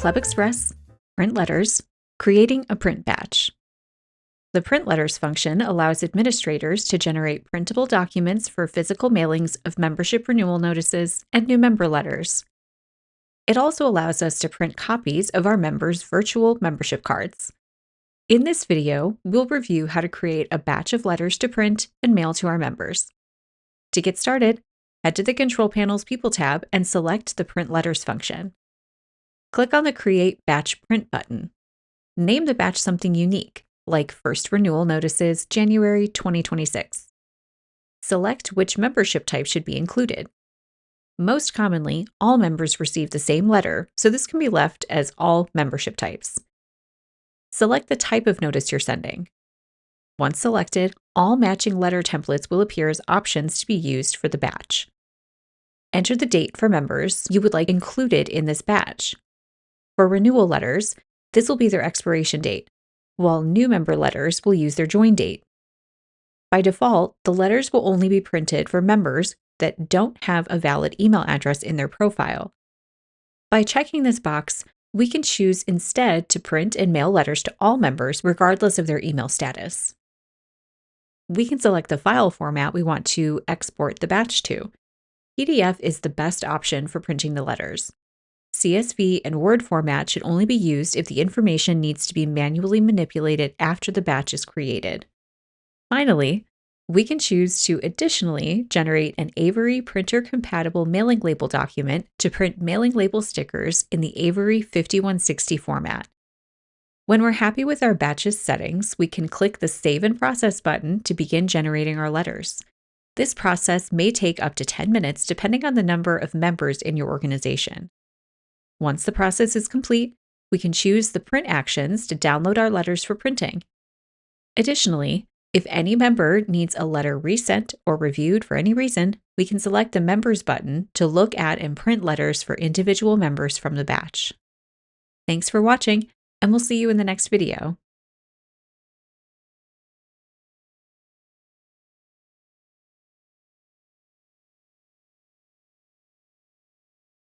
ClubExpress, print letters, creating a print batch. The print letters function allows administrators to generate printable documents for physical mailings of membership renewal notices and new member letters. It also allows us to print copies of our members' virtual membership cards. In this video, we'll review how to create a batch of letters to print and mail to our members. To get started, head to the Control Panel's People tab and select the Print Letters function. Click on the Create Batch Print button. Name the batch something unique, like First Renewal Notices, January 2026. Select which membership type should be included. Most commonly, all members receive the same letter, so this can be left as all membership types. Select the type of notice you're sending. Once selected, all matching letter templates will appear as options to be used for the batch. Enter the date for members you would like included in this batch. For renewal letters, this will be their expiration date, while new member letters will use their join date. By default, the letters will only be printed for members that don't have a valid email address in their profile. By checking this box, we can choose instead to print and mail letters to all members regardless of their email status. We can select the file format we want to export the batch to. PDF is the best option for printing the letters. CSV and Word format should only be used if the information needs to be manually manipulated after the batch is created. Finally, we can choose to additionally generate an Avery printer-compatible mailing label document to print mailing label stickers in the Avery 5160 format. When we're happy with our batch's settings, we can click the Save and Process button to begin generating our letters. This process may take up to 10 minutes depending on the number of members in your organization. Once the process is complete, we can choose the print actions to download our letters for printing. Additionally, if any member needs a letter resent or reviewed for any reason, we can select the Members button to look at and print letters for individual members from the batch. Thanks for watching, and we'll see you in the next video.